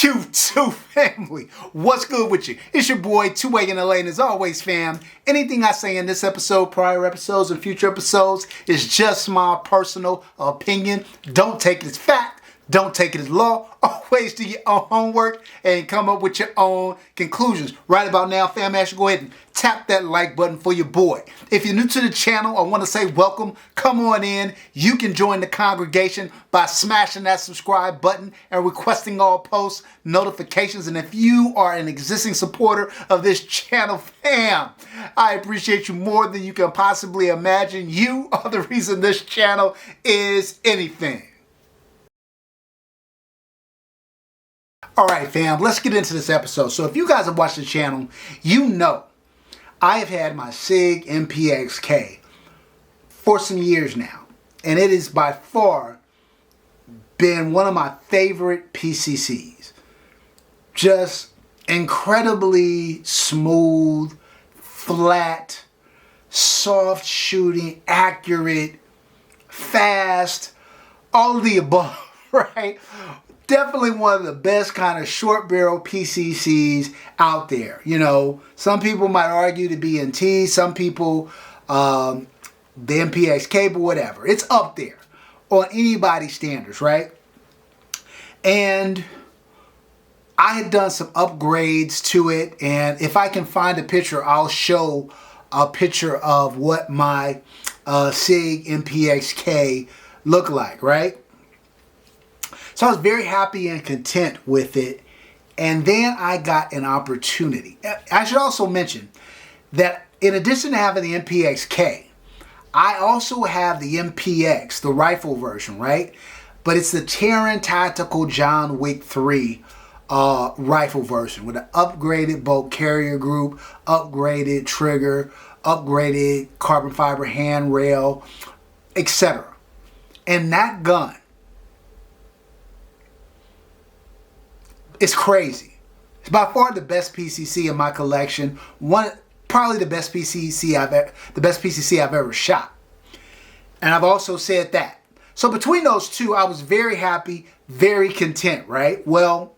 YouTube family, what's good with you? It's your boy, Two-Way in the Lane, as always, fam. Anything I say in this episode, prior episodes, and future episodes is just my personal opinion. Don't take it as fact. Don't take it as law. Always do your own homework and come up with your own conclusions. Right about now, fam, I should go ahead and tap that like button for your boy. If you're new to the channel, I want to say welcome. Come on in. You can join the congregation by smashing that subscribe button and requesting all post notifications. And if you are an existing supporter of this channel, fam, I appreciate you more than you can possibly imagine. You are the reason this channel is anything. All right, fam, let's get into this episode. So if you guys have watched the channel, you know I have had my Sig Mpx-K for some years now. And it has by far been one of my favorite PCCs. Just incredibly smooth, flat, soft shooting, accurate, fast, all of the above, right? Definitely one of the best kind of short barrel PCCs out there. You know, some people might argue the BNT, some people the Mpx-K, but whatever. It's up there on anybody's standards, right? And I had done some upgrades to it, and if I can find a picture, I'll show a picture of what my Sig Mpx-K looked like, right? So I was very happy and content with it. And then I got an opportunity. I should also mention that in addition to having the Mpx-K, I also have the MPX, the rifle version, right? But it's the Taran Tactical John Wick 3 rifle version with an upgraded bolt carrier group, upgraded trigger, upgraded carbon fiber handrail, etc. And that gun, it's crazy. It's by far the best PCC in my collection. Probably the best PCC I've ever shot. And I've also said that. So between those two, I was very happy, very content, right? Well,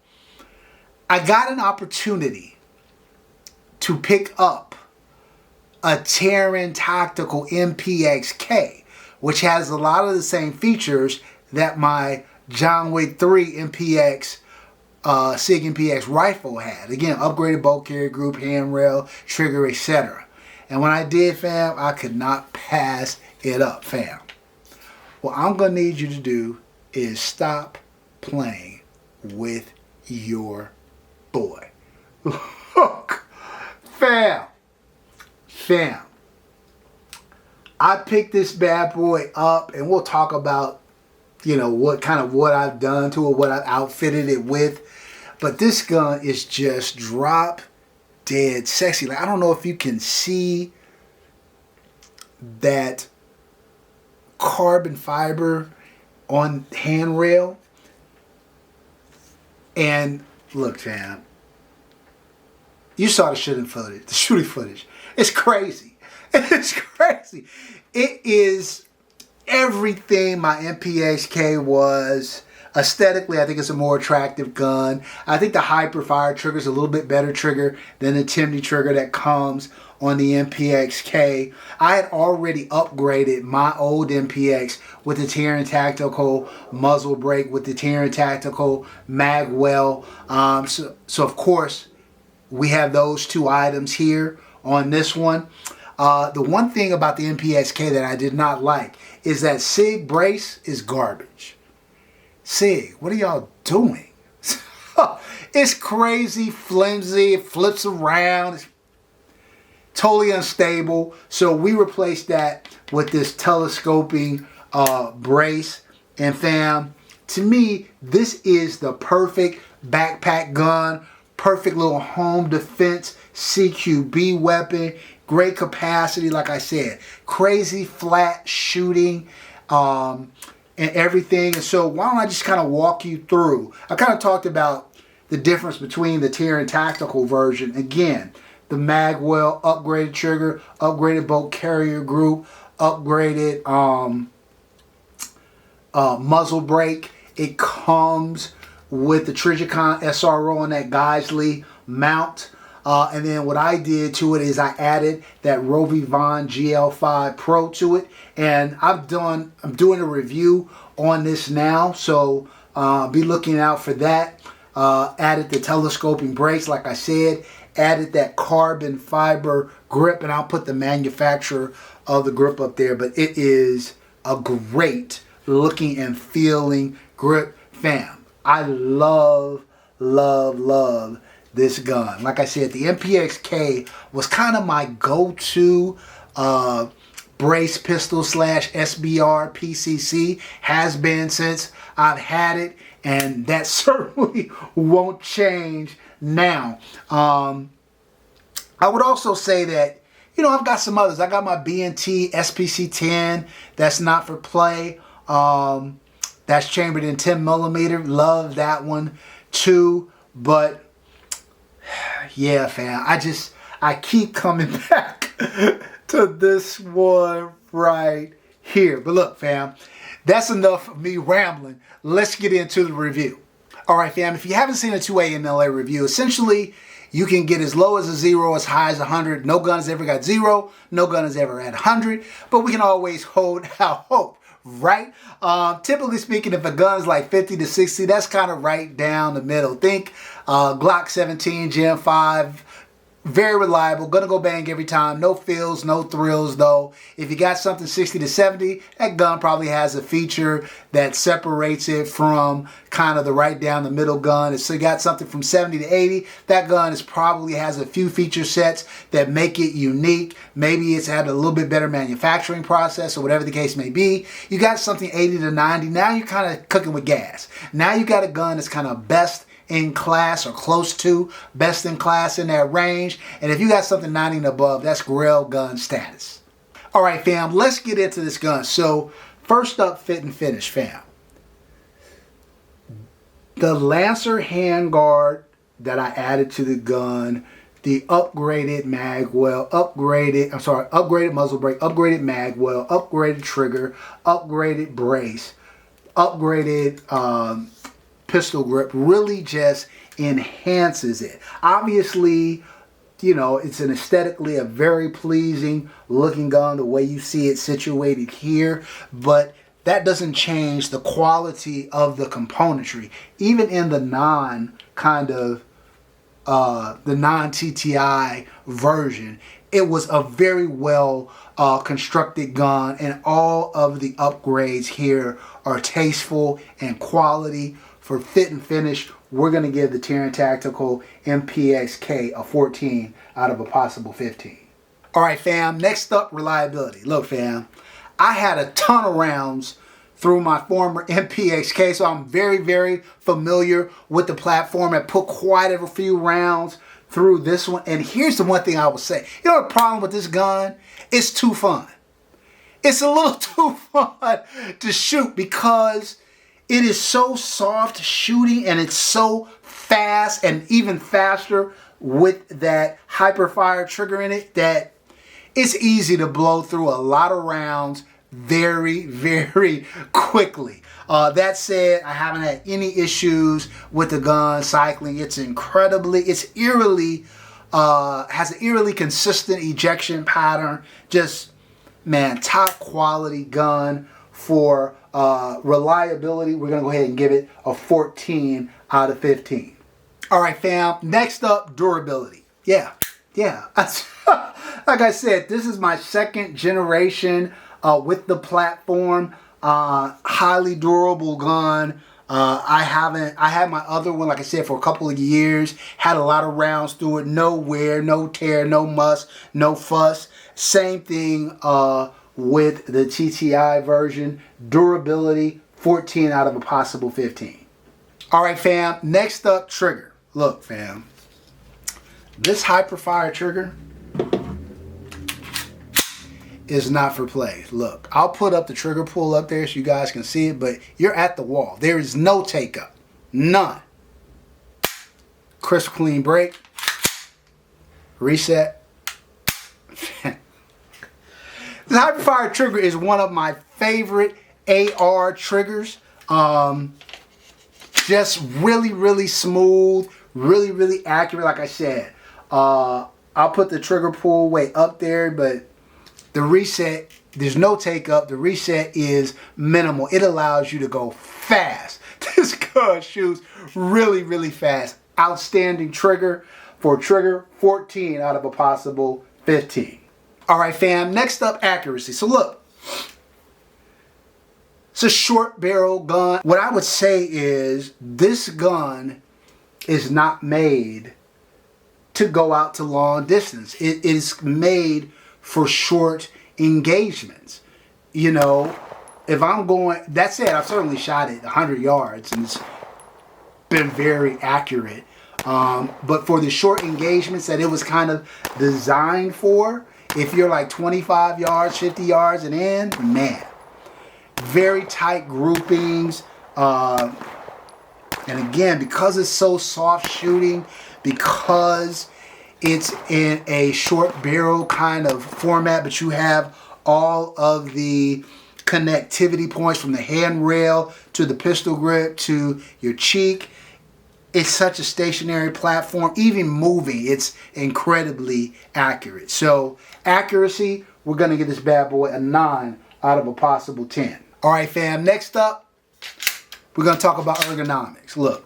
I got an opportunity to pick up a Taran Tactical Mpx-K, which has a lot of the same features that my John Wick 3 MPX Sig Mpx rifle had. Again, upgraded bolt carrier group, handrail, trigger, etc. And when I did, fam, I could not pass it up, fam. What I'm going to need you to do is stop playing with your boy. Look, fam. I picked this bad boy up, and we'll talk about, you know, what I've done to it, what I've outfitted it with. But this gun is just drop dead sexy. Like, I don't know if you can see that carbon fiber on handrail. And look, fam, you saw the shooting footage. It's crazy. It's crazy. It is everything my Mpx-K was. Aesthetically, I think it's a more attractive gun. I think the Hyperfire trigger is a little bit better trigger than the Timney trigger that comes on the Mpx-K. I had already upgraded my old MPX with the Taran Tactical muzzle brake, with the Taran Tactical magwell. So of course, we have those two items here on this one. The one thing about the Mpx-K that I did not like is that Sig brace is garbage. Sig, what are y'all doing? It's crazy, flimsy, it flips around, it's totally unstable. So we replaced that with this telescoping brace. And fam, to me, this is the perfect backpack gun, perfect little home defense CQB weapon, great capacity, like I said, crazy flat shooting, and everything. And so why don't I just kind of walk you through. I kind of talked about the difference between the Taran Tactical version. Again, the magwell, upgraded trigger, upgraded bolt carrier group, upgraded muzzle brake. It comes with the Trijicon SRO on that Geisley mount. And then what I did to it is I added that Rovi Von GL5 Pro to it. And I'm doing a review on this now, so be looking out for that. Added the telescoping brakes, like I said. Added that carbon fiber grip, and I'll put the manufacturer of the grip up there. But it is a great looking and feeling grip, fam. I love this gun. Like I said, the Mpx-K was kind of my go-to brace pistol / SBR PCC. Has been since I've had it, and that certainly won't change now. I would also say that, you know, I've got some others. I got my B&T SPC-10 that's not for play. That's chambered in 10mm. Love that one too. But yeah, fam, I keep coming back to this one right here. But look, fam, that's enough of me rambling. Let's get into the review. All right, fam, if you haven't seen a 2A MLA review, essentially you can get as low as a 0, as high as 100. No gun has ever got 0. No gun has ever had 100. But we can always hold out hope, right? Typically speaking, if a gun's like 50 to 60, that's kind of right down the middle. Think Glock 17 Gen 5. Very reliable, gonna go bang every time. No feels, no thrills though. If you got something 60 to 70, that gun probably has a feature that separates it from kind of the right down the middle gun. If you got something from 70 to 80, that gun probably has a few feature sets that make it unique. Maybe it's had a little bit better manufacturing process or whatever the case may be. You got something 80 to 90, now you're kind of cooking with gas. Now you got a gun that's kind of best in class or close to best in class in that range. And if you got something 90 and above, that's grill gun status. All right, fam, let's get into this gun. So first up, fit and finish, fam. The Lancer handguard that I added to the gun, the upgraded magwell, upgraded muzzle brake, upgraded magwell, upgraded trigger, upgraded brace, upgraded pistol grip, really just enhances it. Obviously, you know, it's an aesthetically a very pleasing looking gun the way you see it situated here, but that doesn't change the quality of the componentry. Even in the non-TTI version, it was a very well constructed gun, and all of the upgrades here are tasteful and quality. For fit and finish, we're going to give the Taran Tactical Mpx-K a 14 out of a possible 15. All right, fam, next up, reliability. Look, fam, I had a ton of rounds through my former Mpx-K, so I'm very familiar with the platform. I put quite a few rounds through this one. And here's the one thing I will say. You know the problem with this gun? It's too fun. It's a little too fun to shoot because it is so soft shooting and it's so fast, and even faster with that hyperfire trigger in it, that it's easy to blow through a lot of rounds very quickly. That said, I haven't had any issues with the gun cycling. It's eerily has an eerily consistent ejection pattern. Just, man, top quality gun. For reliability, we're going to go ahead and give it a 14 out of 15. All right, fam. Next up, durability. Yeah. Like I said, this is my second generation with the platform. Highly durable gun. I had my other one, like I said, for a couple of years. Had a lot of rounds through it. No wear, no tear, no muss, no fuss. Same thing with the TTI version. Durability, 14 out of a possible 15. All right, fam. Next up, trigger. Look, fam. This hyperfire trigger is not for play. Look, I'll put up the trigger pull up there so you guys can see it, but you're at the wall. There is no take up. None. Crisp, clean break. Reset. The hyperfire trigger is one of my favorite AR triggers. just really, really smooth, really, really accurate. Like I said, I'll put the trigger pull way up there, but the reset, there's no take up. The reset is minimal. It allows you to go fast. This gun shoots really, really fast. Outstanding trigger for trigger 14 out of a possible 15. All right, fam. Next up, accuracy. So look, it's a short barrel gun. What I would say is this gun is not made to go out to long distance. It is made for short engagements. You know, if I'm going, that said, I've certainly shot it 100 yards and it's been very accurate. But for the short engagements that it was kind of designed for, if you're like 25 yards, 50 yards and in, man, very tight groupings. And again, because it's so soft shooting, because it's in a short barrel kind of format, but you have all of the connectivity points from the handrail to the pistol grip to your cheek. It's such a stationary platform. Even moving, it's incredibly accurate. So accuracy, we're going to give this bad boy a 9 out of a possible 10. All right, fam. Next up, we're going to talk about ergonomics. Look,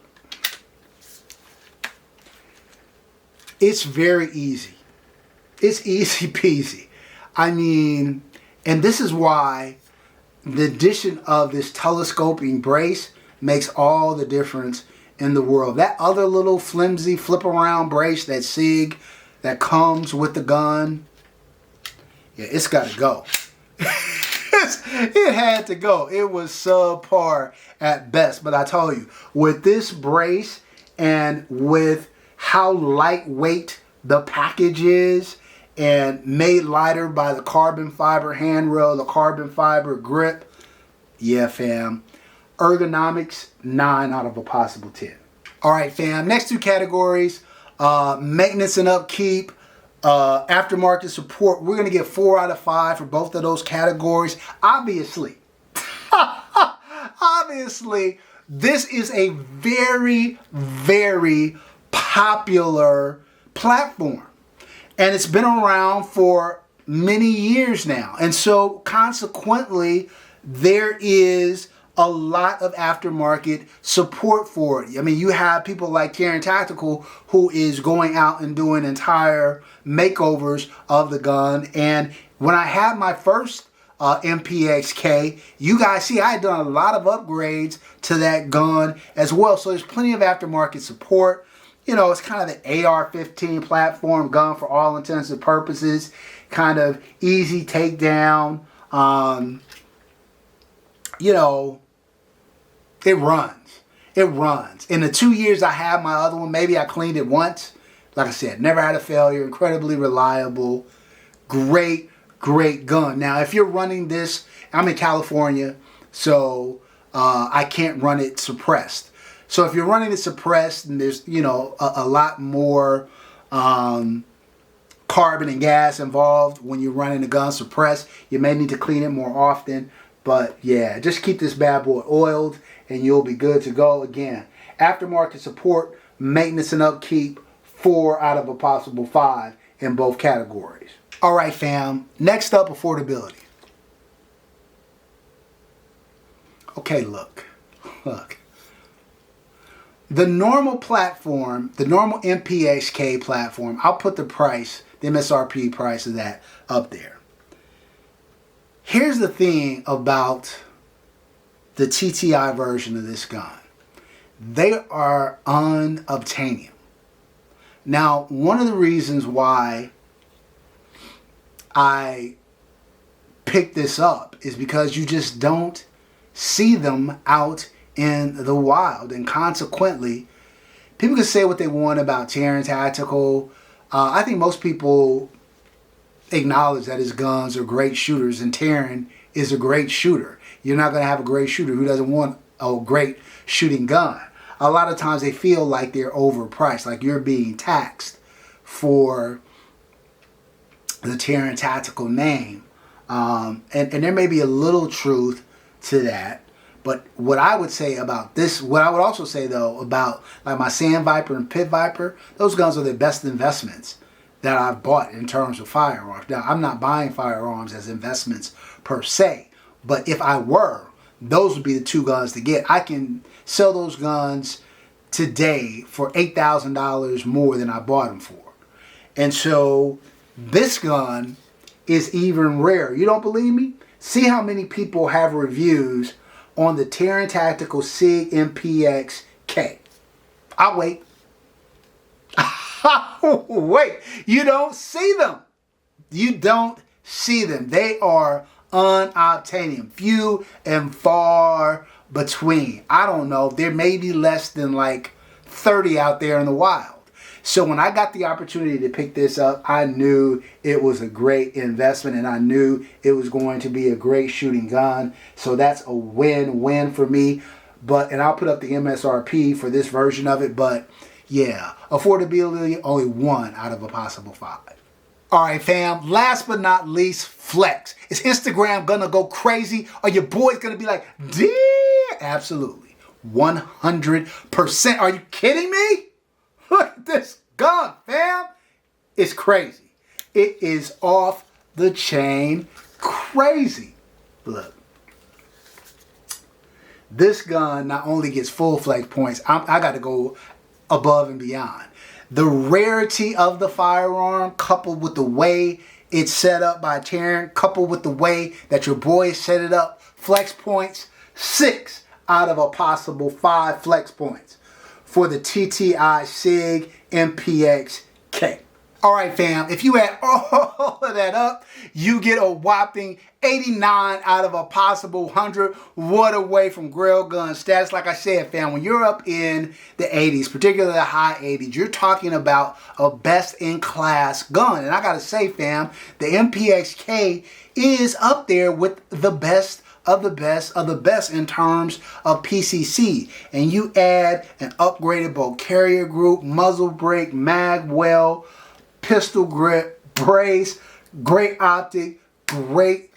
it's very easy. It's easy peasy. I mean, and this is why the addition of this telescoping brace makes all the difference in the world. That other little flimsy flip around brace that Sig that comes with the gun, yeah, it's got to go. It had to go. It was subpar at best. But I told you, with this brace and with how lightweight the package is and made lighter by the carbon fiber handrail, the carbon fiber grip, yeah, fam. Ergonomics, 9 out of a possible 10. All right, fam. Next two categories, maintenance and upkeep, aftermarket support. We're going to get 4 out of 5 for both of those categories. Obviously, this is a very, very popular platform. And it's been around for many years now. And so consequently, there is a lot of aftermarket support for it. I mean, you have people like Taran Tactical who is going out and doing entire makeovers of the gun. And when I had my first Mpx-K, you guys see I had done a lot of upgrades to that gun as well. So there's plenty of aftermarket support. You know, it's kind of the AR-15 platform gun for all intents and purposes. Kind of easy takedown. You know, it runs. It runs. In the 2 years I had my other one, maybe I cleaned it once. Like I said, never had a failure. Incredibly reliable. Great, great gun. Now, if you're running this, I'm in California, so I can't run it suppressed. So if you're running it suppressed and there's, you know, a lot more carbon and gas involved when you're running the gun suppressed, you may need to clean it more often. But yeah, just keep this bad boy oiled and you'll be good to go. Again, aftermarket support, maintenance and upkeep, 4 out of a possible 5 in both categories. All right, fam. Next up, affordability. Okay, look. The normal platform, the normal Mpx-K platform, I'll put the price, the MSRP price of that up there. Here's the thing about the TTI version of this gun. They are unobtainium. Now, one of the reasons why I picked this up is because you just don't see them out in the wild, and consequently, people can say what they want about Taran Tactical. I think most people acknowledge that his guns are great shooters, and Taran is a great shooter. You're not going to have a great shooter who doesn't want a great shooting gun. A lot of times they feel like they're overpriced, like you're being taxed for the Taran Tactical name. And there may be a little truth to that. But what I would say about this, what I would also say though about like my Sand Viper and Pit Viper, those guns are the best investments that I've bought in terms of firearms. Now, I'm not buying firearms as investments per se, but if I were, those would be the two guns to get. I can sell those guns today for $8,000 more than I bought them for. And so this gun is even rarer. You don't believe me? See how many people have reviews on the Taran Tactical Sig Mpx-K. I'll wait. Wait. You don't see them. You don't see them. They are unobtainium. Few and far between. I don't know. There may be less than like 30 out there in the wild. So when I got the opportunity to pick this up, I knew it was a great investment and I knew it was going to be a great shooting gun. So that's a win-win for me. And I'll put up the MSRP for this version of it. But yeah, affordability, only 1 out of a possible 5. All right, fam. Last but not least, flex. Is Instagram gonna go crazy? Are your boys gonna be like, "Dear"? Absolutely. 100%. Are you kidding me? Look at this gun, fam. It's crazy. It is off the chain crazy. Look. This gun not only gets full flex points, I got to go above and beyond. The rarity of the firearm, coupled with the way it's set up by Taran, coupled with the way that your boy set it up, flex points, 6 out of a possible 5 flex points for the TTI Sig Mpx-K. All right, fam, if you add all of that up, you get a whopping 89 out of a possible 100. What away from Grail gun status. Like I said, fam, when you're up in the 80s, particularly the high 80s, you're talking about a best-in-class gun. And I gotta say, fam, the Mpx-K is up there with the best of the best of the best in terms of PCC. And you add an upgraded bolt carrier group, muzzle brake, mag well, pistol grip, brace, great optic, great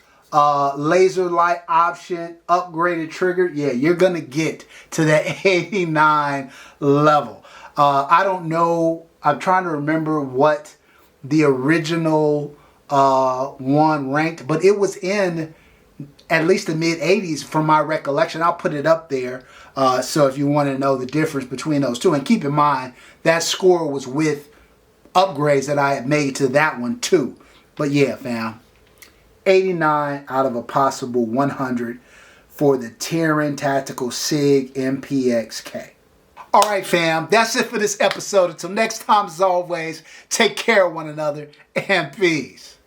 laser light option, upgraded trigger. Yeah, you're gonna get to that 89 level. I don't know. I'm trying to remember what the original one ranked, but it was in at least the mid 80s from my recollection. I'll put it up there. So if you want to know the difference between those two, and keep in mind that score was with upgrades that I had made to that one too. But yeah, fam, 89 out of a possible 100 for the Taran Tactical Sig Mpx-K. All right, fam, that's it for this episode. Until next time, as always, take care of one another and peace.